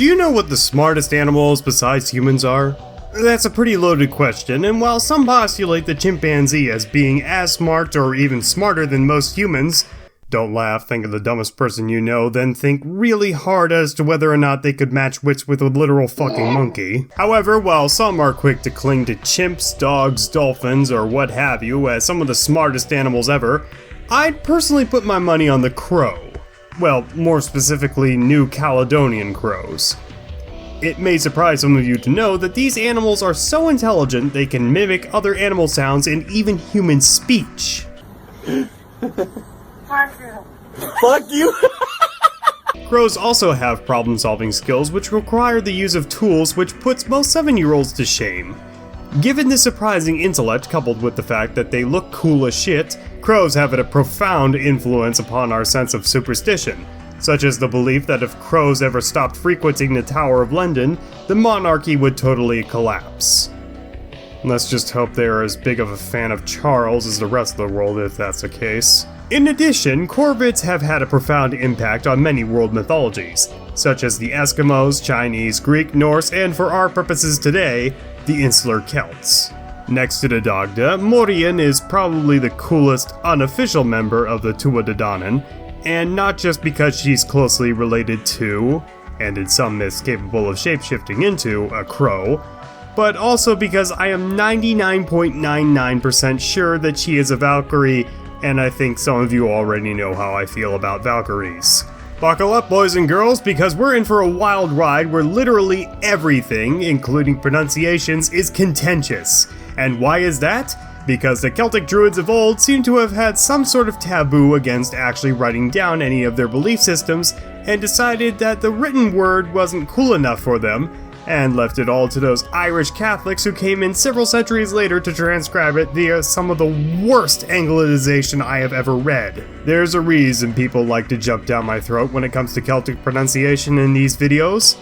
Do you know what the smartest animals besides humans are? That's a pretty loaded question, and while some postulate the chimpanzee as being as smart or even smarter than most humans, don't laugh, think of the dumbest person you know, then think really hard as to whether or not they could match wits with a literal fucking monkey. However, while some are quick to cling to chimps, dogs, dolphins, or what have you as some of the smartest animals ever, I'd personally put my money on the crow. Well, more specifically, New Caledonian crows. It may surprise some of you to know that these animals are so intelligent they can mimic other animal sounds and even human speech. Fuck you! Crows also have problem-solving skills which require the use of tools, which puts most 7-year-olds to shame. Given the surprising intellect coupled with the fact that they look cool as shit, crows have a profound influence upon our sense of superstition, such as the belief that if crows ever stopped frequenting the Tower of London, the monarchy would totally collapse. Let's just hope they are as big of a fan of Charles as the rest of the world if that's the case. In addition, corvids have had a profound impact on many world mythologies, such as the Eskimos, Chinese, Greek, Norse, and for our purposes today, the Insular Celts. Next to the Dagda, Morrigan is probably the coolest unofficial member of the Tuatha, and not just because she's closely related to, and in some myths capable of shapeshifting into, a crow, but also because I am 99.99% sure that she is a Valkyrie, and I think some of you already know how I feel about Valkyries. Buckle up, boys and girls, because we're in for a wild ride where literally everything, including pronunciations, is contentious. And why is that? Because the Celtic druids of old seem to have had some sort of taboo against actually writing down any of their belief systems, and decided that the written word wasn't cool enough for them, and left it all to those Irish Catholics who came in several centuries later to transcribe it via some of the worst Anglicization I have ever read. There's a reason people like to jump down my throat when it comes to Celtic pronunciation in these videos.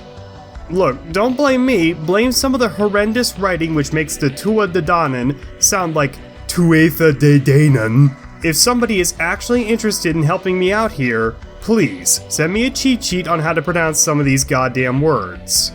Look, don't blame me, blame some of the horrendous writing which makes the Tuatha Dé Danann sound like Tuatha Dé Danann. If somebody is actually interested in helping me out here, please send me a cheat sheet on how to pronounce some of these goddamn words.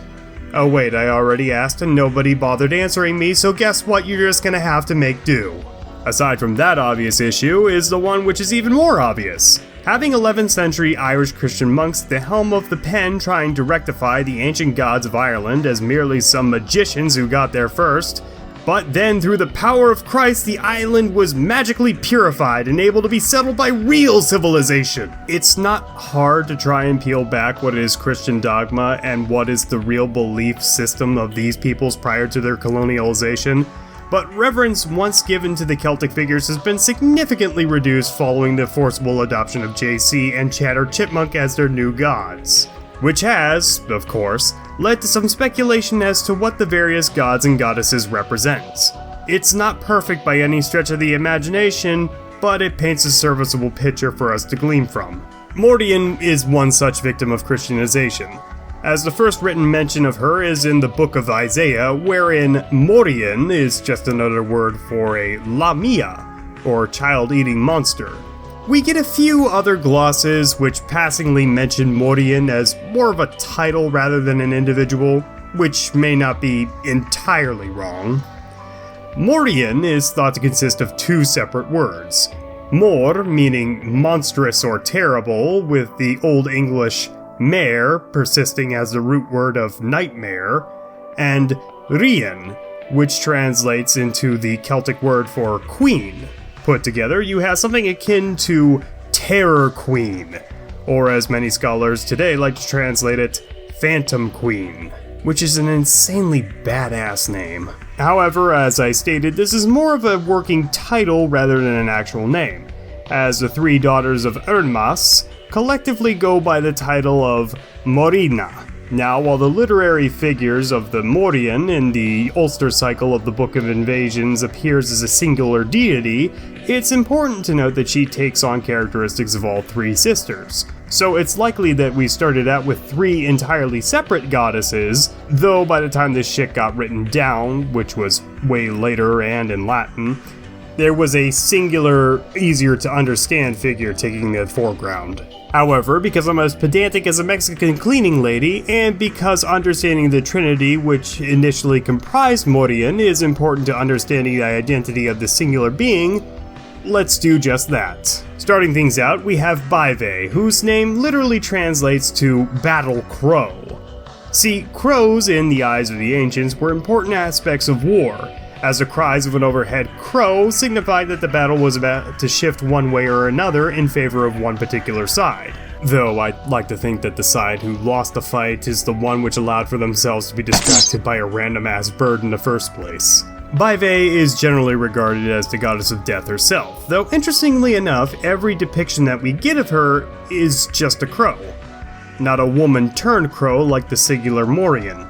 Oh wait, I already asked and nobody bothered answering me, so guess what, you're just gonna have to make do. Aside from that obvious issue is the one which is even more obvious. Having 11th century Irish Christian monks at the helm of the pen trying to rectify the ancient gods of Ireland as merely some magicians who got there first, but then through the power of Christ the island was magically purified and able to be settled by real civilization. It's not hard to try and peel back what is Christian dogma and what is the real belief system of these peoples prior to their colonialization, but reverence once given to the Celtic figures has been significantly reduced following the forcible adoption of JC and Chatter Chipmunk as their new gods, which has, of course, led to some speculation as to what the various gods and goddesses represent. It's not perfect by any stretch of the imagination, but it paints a serviceable picture for us to glean from. Morrigan is one such victim of Christianization, as the first written mention of her is in the Book of Isaiah, wherein Morrigan is just another word for a lamia, or child-eating monster. We get a few other glosses which passingly mention Morrigan as more of a title rather than an individual, which may not be entirely wrong. Morrigan is thought to consist of two separate words. Mor, meaning monstrous or terrible, with the Old English mare persisting as the root word of nightmare, and rian, which translates into the Celtic word for queen. Put together, you have something akin to Terror Queen, or as many scholars today like to translate it, Phantom Queen, which is an insanely badass name. However, as I stated, this is more of a working title rather than an actual name, as the three daughters of Ernmas collectively go by the title of Morina. Now, while the literary figures of the Morrigan in the Ulster cycle of the Book of Invasions appears as a singular deity, it's important to note that she takes on characteristics of all three sisters. So it's likely that we started out with three entirely separate goddesses, though by the time this shit got written down, which was way later and in Latin, there was a singular, easier to understand figure taking the foreground. However, because I'm as pedantic as a Mexican cleaning lady, and because understanding the Trinity, which initially comprised Morrigan, is important to understanding the identity of the singular being, let's do just that. Starting things out, we have Baive, whose name literally translates to Battle Crow. See, crows, in the eyes of the ancients, were important aspects of war, as the cries of an overhead crow signified that the battle was about to shift one way or another in favor of one particular side. Though I'd like to think that the side who lost the fight is the one which allowed for themselves to be distracted by a random-ass bird in the first place. Baive is generally regarded as the goddess of death herself, though interestingly enough, every depiction that we get of her is just a crow. Not a woman-turned crow like the singular Morrigan.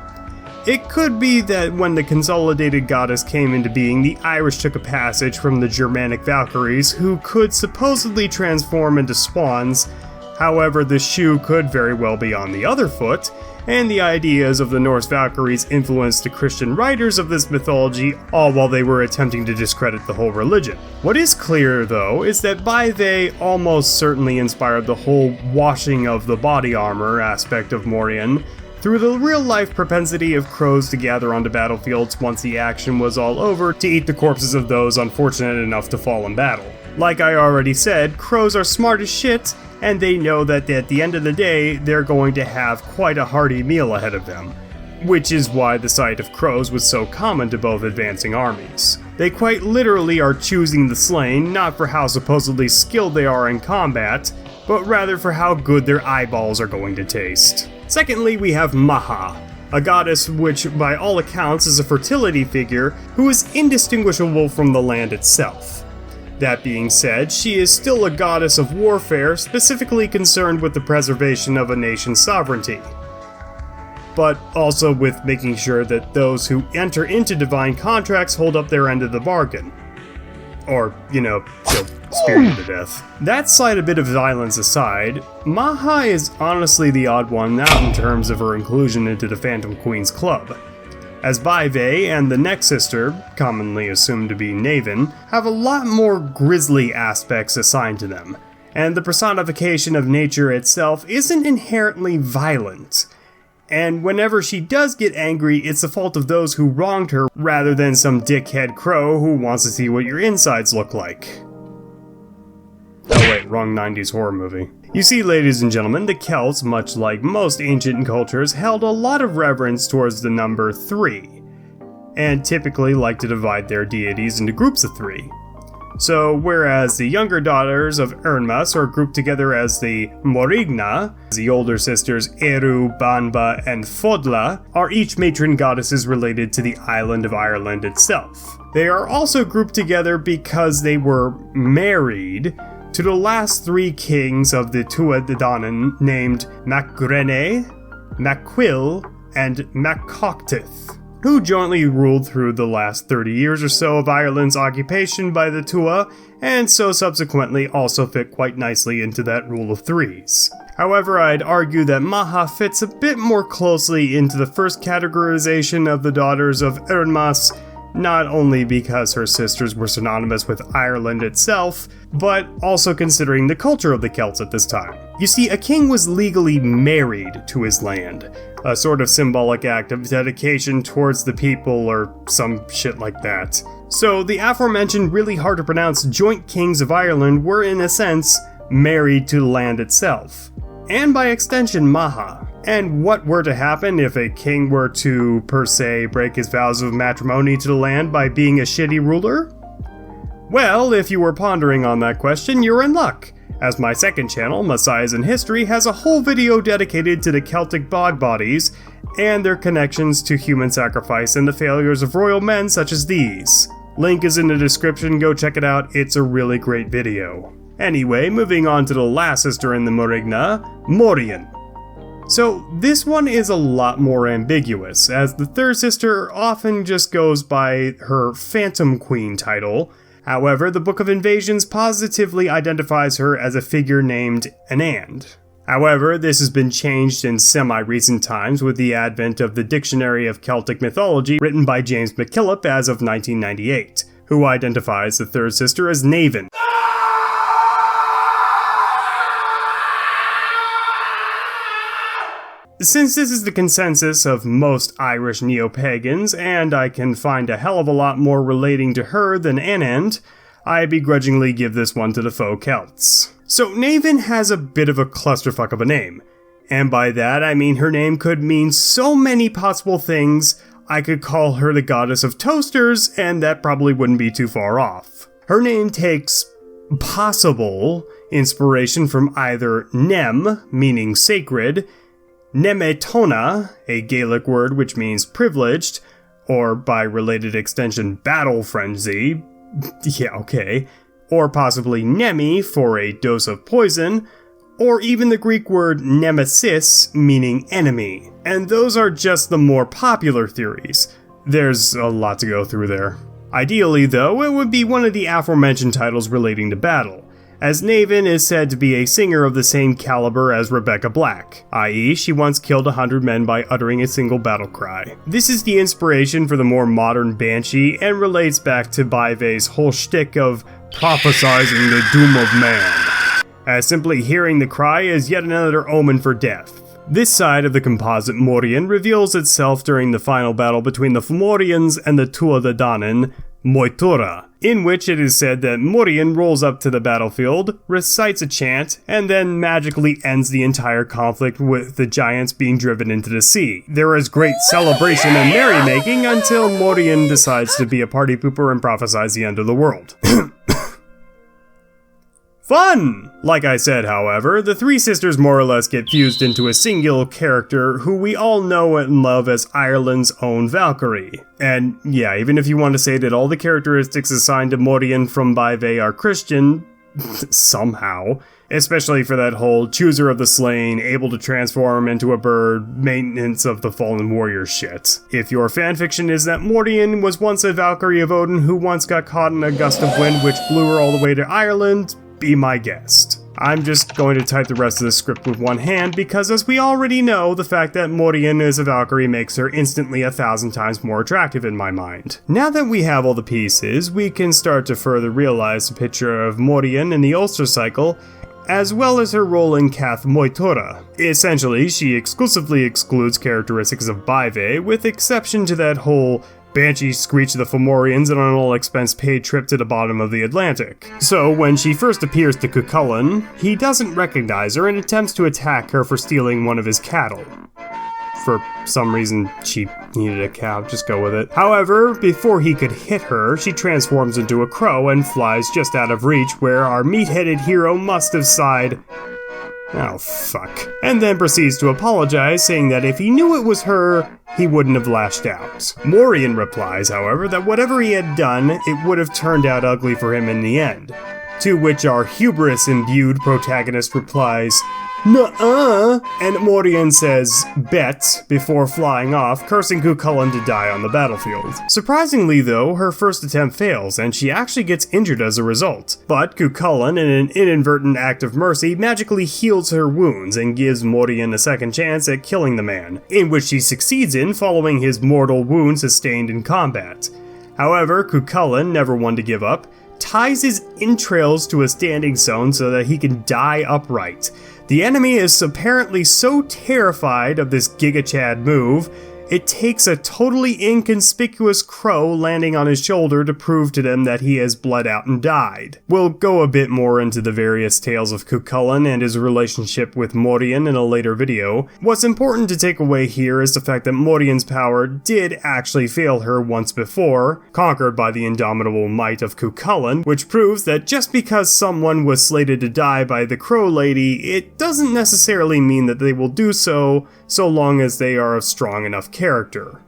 It could be that when the consolidated goddess came into being, the Irish took a passage from the Germanic Valkyries, who could supposedly transform into swans. However, the shoe could very well be on the other foot, and the ideas of the Norse Valkyries influenced the Christian writers of this mythology, all while they were attempting to discredit the whole religion. What is clear, though, is that Baive almost certainly inspired the whole washing of the body armor aspect of Morrigan, through the real-life propensity of crows to gather onto battlefields once the action was all over to eat the corpses of those unfortunate enough to fall in battle. Like I already said, crows are smart as shit, and they know that at the end of the day, they're going to have quite a hearty meal ahead of them. Which is why the sight of crows was so common to both advancing armies. They quite literally are choosing the slain, not for how supposedly skilled they are in combat, but rather for how good their eyeballs are going to taste. Secondly, we have Maha, a goddess which by all accounts is a fertility figure who is indistinguishable from the land itself. That being said, she is still a goddess of warfare, specifically concerned with the preservation of a nation's sovereignty, but also with making sure that those who enter into divine contracts hold up their end of the bargain. Or, she'll spear you to death. That slight bit of violence aside, Maha is honestly the odd one out in terms of her inclusion into the Phantom Queen's club, as Baive and the next sister, commonly assumed to be Naven, have a lot more grisly aspects assigned to them, and the personification of nature itself isn't inherently violent. And whenever she does get angry, it's the fault of those who wronged her rather than some dickhead crow who wants to see what your insides look like. Oh wait, wrong 90s horror movie. You see, ladies and gentlemen, the Celts, much like most ancient cultures, held a lot of reverence towards the number 3, and typically like to divide their deities into groups of 3. So, whereas the younger daughters of Ernmas are grouped together as the Morrigna, the older sisters Eru, Banba, and Fodla are each matron goddesses related to the island of Ireland itself. They are also grouped together because they were married to the last 3 kings of the Tuatha Dé Danann named Macgrene, Macquill, and Macoctith, who jointly ruled through the last 30 years or so of Ireland's occupation by the Tuatha, and so subsequently also fit quite nicely into that rule of 3s. However, I'd argue that Maha fits a bit more closely into the first categorization of the daughters of Ernmas, not only because her sisters were synonymous with Ireland itself, but also considering the culture of the Celts at this time. You see, a king was legally married to his land, a sort of symbolic act of dedication towards the people or some shit like that. So the aforementioned really hard to pronounce joint kings of Ireland were in a sense married to the land itself, and by extension Maha. And what were to happen if a king were to, per se, break his vows of matrimony to the land by being a shitty ruler? Well, if you were pondering on that question, you're in luck, as my second channel, Messiahs in History, has a whole video dedicated to the Celtic bod bodies and their connections to human sacrifice and the failures of royal men such as these. Link is in the description, go check it out, it's a really great video. Anyway, moving on to the last sister in the Morrigna, Morrigan. So this one is a lot more ambiguous, as the third sister often just goes by her Phantom Queen title. However, the Book of Invasions positively identifies her as a figure named Anand. However, this has been changed in semi-recent times with the advent of the Dictionary of Celtic Mythology written by James McKillop as of 1998, who identifies the third sister as Naven. Since this is the consensus of most Irish neo-pagans, and I can find a hell of a lot more relating to her than Anand, I begrudgingly give this one to the faux Celts. So Naven has a bit of a clusterfuck of a name, and by that I mean her name could mean so many possible things. I could call her the goddess of toasters, and that probably wouldn't be too far off. Her name takes possible inspiration from either Nem, meaning sacred, Nemetona, a Gaelic word which means privileged, or by related extension battle frenzy, yeah, okay, or possibly Nemi for a dose of poison, or even the Greek word nemesis, meaning enemy. And those are just the more popular theories. There's a lot to go through there. Ideally, though, it would be one of the aforementioned titles relating to battle, as Naven is said to be a singer of the same caliber as Rebecca Black, i.e. she once killed 100 men by uttering a single battle cry. This is the inspiration for the more modern Banshee and relates back to Baive's whole shtick of prophesizing the doom of man, as simply hearing the cry is yet another omen for death. This side of the composite Morrigan reveals itself during the final battle between the Fomorians and the Tuatha Dé Danann, Moitura, in which it is said that Morrigan rolls up to the battlefield, recites a chant, and then magically ends the entire conflict with the giants being driven into the sea. There is great celebration and merrymaking until Morrigan decides to be a party pooper and prophesies the end of the world. Fun! Like I said, however, the three sisters more or less get fused into a singular character who we all know and love as Ireland's own Valkyrie. And yeah, even if you want to say that all the characteristics assigned to Morrigan from Baive are Christian, somehow, especially for that whole chooser of the slain, able to transform into a bird, maintenance of the fallen warrior shit. If your fanfiction is that Morrigan was once a Valkyrie of Odin who once got caught in a gust of wind which blew her all the way to Ireland, be my guest. I'm just going to type the rest of the script with one hand because, as we already know, the fact that Morrigan is a Valkyrie makes her instantly 1,000 times more attractive in my mind. Now that we have all the pieces, we can start to further realize the picture of Morrigan in the Ulster cycle, as well as her role in Cath Moitura. Essentially, she exclusively excludes characteristics of Baive, with exception to that whole Banshee screech the Fomorians on an all-expense paid trip to the bottom of the Atlantic. So when she first appears to Cuchulainn, he doesn't recognize her and attempts to attack her for stealing one of his cattle. For some reason, she needed a cow, just go with it. However, before he could hit her, she transforms into a crow and flies just out of reach, where our meat-headed hero must have sighed, "Oh, fuck," and then proceeds to apologize, saying that if he knew it was her, he wouldn't have lashed out. Morrigan replies, however, that whatever he had done, it would have turned out ugly for him in the end. To which our hubris-imbued protagonist replies, "Nuh-uh," and Morrigan says, "Bet," before flying off, cursing Cuchulainn to die on the battlefield. Surprisingly though, her first attempt fails, and she actually gets injured as a result. But Cuchulainn, in an inadvertent act of mercy, magically heals her wounds and gives Morrigan a second chance at killing the man, in which she succeeds in following his mortal wound sustained in combat. However, Cuchulainn, never one to give up, ties his entrails to a standing stone so that he can die upright. The enemy is apparently so terrified of this Giga Chad move, it takes a totally inconspicuous crow landing on his shoulder to prove to them that he has bled out and died. We'll go a bit more into the various tales of Cuchulainn and his relationship with Morrigan in a later video. What's important to take away here is the fact that Morrigan's power did actually fail her once before, conquered by the indomitable might of Cuchulainn, which proves that just because someone was slated to die by the Crow Lady, it doesn't necessarily mean that they will do so long as they are a strong enough character.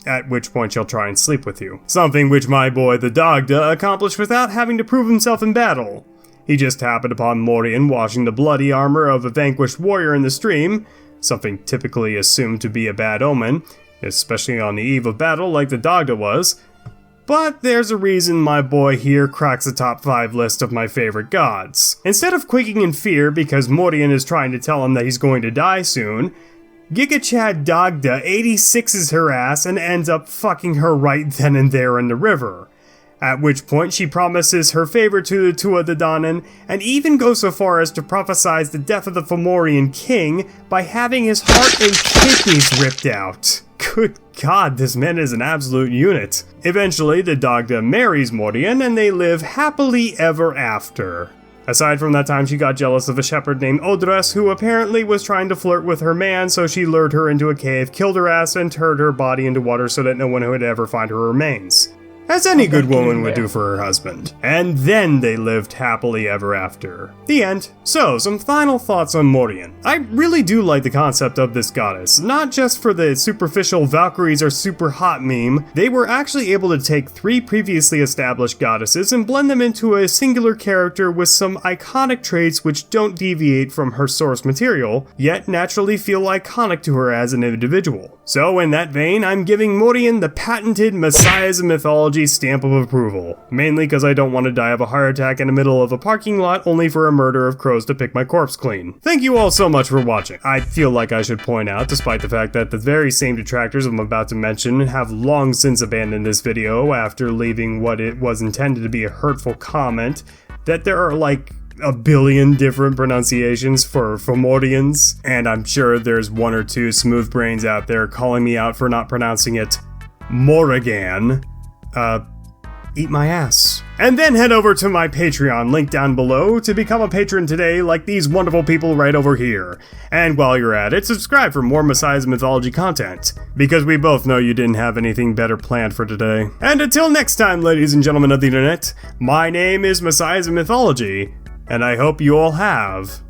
At which point she'll try and sleep with you. Something which my boy the Dagda accomplished without having to prove himself in battle. He just happened upon Morrigan washing the bloody armor of a vanquished warrior in the stream, something typically assumed to be a bad omen, especially on the eve of battle like the Dagda was. But there's a reason my boy here cracks the top 5 list of my favorite gods. Instead of quaking in fear because Morrigan is trying to tell him that he's going to die soon, Giga Chad Dagda 86s her ass and ends up fucking her right then and there in the river. At which point she promises her favor to the Tua Dadanan, and even goes so far as to prophesize the death of the Fomorian king by having his heart and kidneys ripped out. Good God, this man is an absolute unit. Eventually, the Dagda marries Morrigan, and they live happily ever after. Aside from that time, she got jealous of a shepherd named Odres, who apparently was trying to flirt with her man, so she lured her into a cave, killed her ass, and turned her body into water so that no one would ever find her remains. As any good woman would do for her husband. And then they lived happily ever after. The end. So, some final thoughts on Morrigan. I really do like the concept of this goddess. Not just for the superficial Valkyries are super hot meme, they were actually able to take 3 previously established goddesses and blend them into a singular character with some iconic traits which don't deviate from her source material, yet naturally feel iconic to her as an individual. So in that vein, I'm giving Morrigan the patented Messiahs of Mythology stamp of approval. Mainly because I don't want to die of a heart attack in the middle of a parking lot only for a murder of crows to pick my corpse clean. Thank you all so much for watching. I feel like I should point out, despite the fact that the very same detractors I'm about to mention have long since abandoned this video after leaving what it was intended to be a hurtful comment, that there are like a billion different pronunciations for Fomorians, and I'm sure there's 1 or 2 smooth brains out there calling me out for not pronouncing it Morrigan. Eat my ass. And then head over to my Patreon, link down below, to become a patron today like these wonderful people right over here. And while you're at it, subscribe for more Messiahs of Mythology content, because we both know you didn't have anything better planned for today. And until next time, ladies and gentlemen of the internet, my name is Messiahs of Mythology, and I hope you all have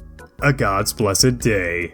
a God's blessed day.